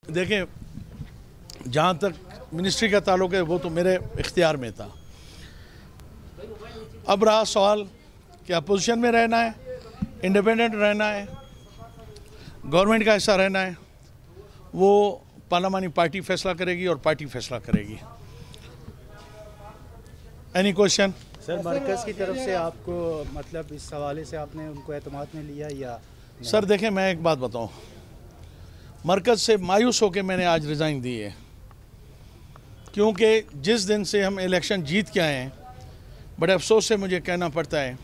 देखिए, जहाँ तक मिनिस्ट्री का ताल्लुक है वो तो मेरे इख्तियार में था। अब रहा सवाल कि अपोजिशन में रहना है, इंडिपेंडेंट रहना है, गवर्नमेंट का हिस्सा रहना है, वो पार्लियामानी पार्टी फैसला करेगी और पार्टी फैसला करेगी। Any question? सर, मरकज़ की तरफ से आपको मतलब इस हवाले से आपने उनको एतमाद में लिया या नहीं? सर देखें, मैं एक बात बताऊं, मरकज़ से मायूस होकर मैंने आज रिज़ाइन दी है, क्योंकि जिस दिन से हम इलेक्शन जीत के आए हैं, बड़े अफसोस से मुझे कहना पड़ता है,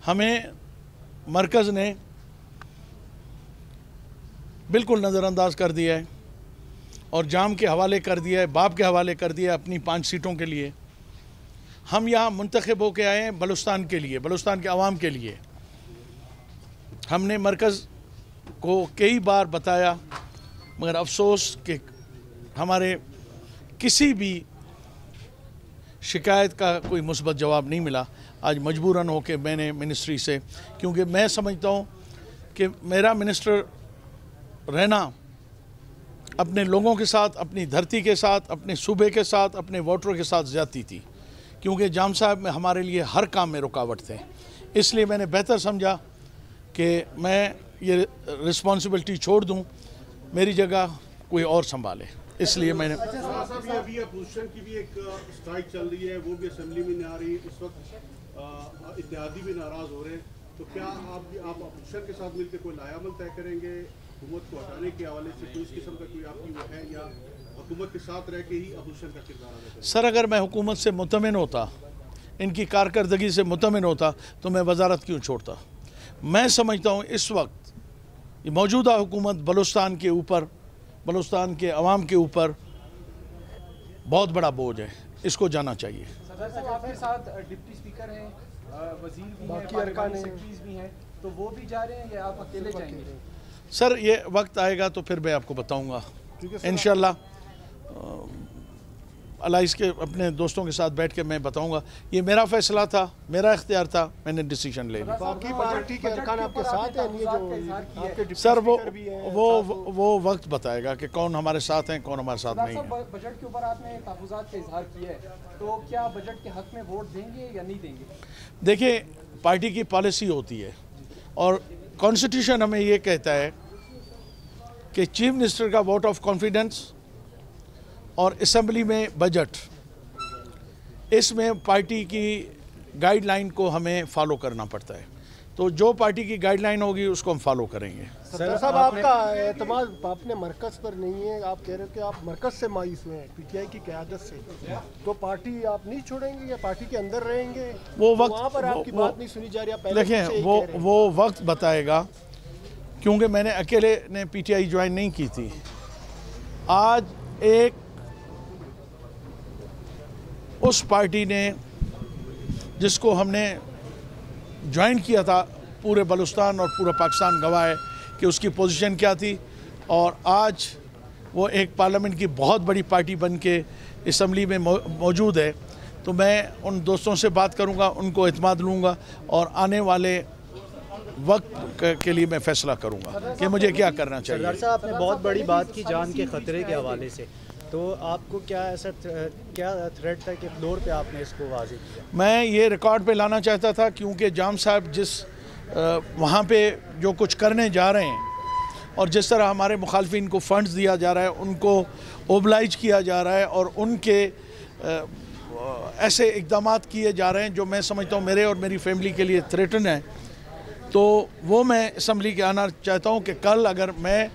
हमें मरकज़ ने बिल्कुल नज़रअंदाज कर दिया है और जाम के हवाले कर दिया है, बाप के हवाले कर दिया है अपनी 5 सीटों के लिए। हम यहाँ मुंतखब होके आए हैं बलूचिस्तान के लिए, बलूचिस्तान के अवाम के लिए। हमने मरकज़ को कई बार बताया, मगर अफसोस कि हमारे किसी भी शिकायत का कोई मुस्बत जवाब नहीं मिला। आज मजबूरन होकर मैंने मिनिस्ट्री से, क्योंकि मैं समझता हूँ कि मेरा मिनिस्टर रहना अपने लोगों के साथ, अपनी धरती के साथ, अपने सूबे के साथ, अपने वोटरों के साथ ज़्यादती थी, क्योंकि जाम साहब में हमारे लिए हर काम में रुकावट थे। इसलिए मैंने बेहतर समझा कि मैं ये रिस्पॉन्सिबिलिटी छोड़ दूं, मेरी जगह कोई और संभाले, इसलिए मैंने। अभी अपोजिशन की भी एक स्ट्राइक चल रही है, वो भी असेंबली में नहीं आ रही, इस वक्त इत्तेहादी भी नाराज़ हो रहे हैं, तो क्या आप अपोजिशन के साथ मिलकर कोई लायामल तय करेंगे हुकूमत को हटाने के हवाले से? कोई इस किस्म का कोई आपकी वो है या हुकूमत के साथ रह के ही अपोजिशन का किरदार अदा करें? सर, अगर मैं हुकूमत से मुतमिन होता, इनकी कारकर्दगी से मुतमिन होता, तो मैं वजारत क्यों छोड़ता। मैं समझता हूँ इस वक्त ये मौजूदा हुकूमत बलूचिस्तान के ऊपर, बलूचिस्तान के अवाम के ऊपर बहुत बड़ा बोझ है, इसको जाना चाहिए। सदर साहब, आपके साथ डिप्टी स्पीकर हैं, वजीर भी हैं, पार्लियामेंट्री सेक्रेटरीज भी हैं, तो वो भी जा रहे हैं या आप अकेले जाएंगे? सर, ये वक्त आएगा तो फिर मैं आपको बताऊंगा इंशाल्लाह। अल्लाह इसके अपने दोस्तों के साथ बैठ के मैं बताऊंगा। ये मेरा फैसला था, मेरा इख्तियार था, मैंने डिसीजन ले लिया। बाकी पार्टी के अरकान आपके साथ हैं, ये जो आपके डिप्टी सर स्पीकर भी हैं, वो वक्त बताएगा कि कौन हमारे साथ हैं, कौन हमारे साथ नहीं है। बजट के ऊपर आपने तहफ़्फ़ुज़ात का इजहार किया है, तो क्या बजट के हक में वोट देंगे या नहीं देंगे? देखिए, पार्टी की पॉलिसी होती है और कॉन्स्टिट्यूशन हमें ये कहता है कि चीफ मिनिस्टर का वोट ऑफ कॉन्फिडेंस और असेंबली में बजट, इसमें पार्टी की गाइडलाइन को हमें फॉलो करना पड़ता है। तो जो पार्टी की गाइडलाइन होगी उसको हम फॉलो करेंगे। सर साहब, आपका एतमाद अपने मरकज़ पर नहीं है, आप कह रहे हो कि आप मरकज़ से मायूस हुए हैं, पीटीआई की क़यादत से, तो पार्टी आप नहीं छोड़ेंगे या पार्टी के अंदर रहेंगे? वो वक्त, वहाँ पर आपकी बात नहीं सुनी जा रही। देखें, वो वक्त बताएगा, क्योंकि मैंने अकेले ने पीटीआई ज्वाइन नहीं की थी। आज एक उस पार्टी ने जिसको हमने ज्वाइन किया था, पूरे बलूचिस्तान और पूरा पाकिस्तान गवाह है कि उसकी पोजीशन क्या थी, और आज वो एक पार्लियामेंट की बहुत बड़ी पार्टी बन के असम्बली में मौजूद है। तो मैं उन दोस्तों से बात करूंगा, उनको एतमाद लूँगा और आने वाले वक्त के लिए मैं फैसला करूंगा कि मुझे क्या करना चाहिए। सरदार साहब, आपने बहुत बड़ी बात की जान के ख़तरे के हवाले से, तो आपको क्या ऐसा क्या थ्रेट था कि फ्लोर पे आपने इसको वाज़ेह किया? मैं ये रिकॉर्ड पे लाना चाहता था, क्योंकि जाम साहब जिस वहाँ पे जो कुछ करने जा रहे हैं और जिस तरह हमारे मुखालफिन को फंड्स दिया जा रहा है, उनको ओबलाइज किया जा रहा है और उनके ऐसे इक़दामात किए जा रहे हैं जो मैं समझता हूँ मेरे और मेरी फैमिली के लिए थ्रेटन है, तो वो मैं असम्बली के आना चाहता हूँ कि कल अगर मैं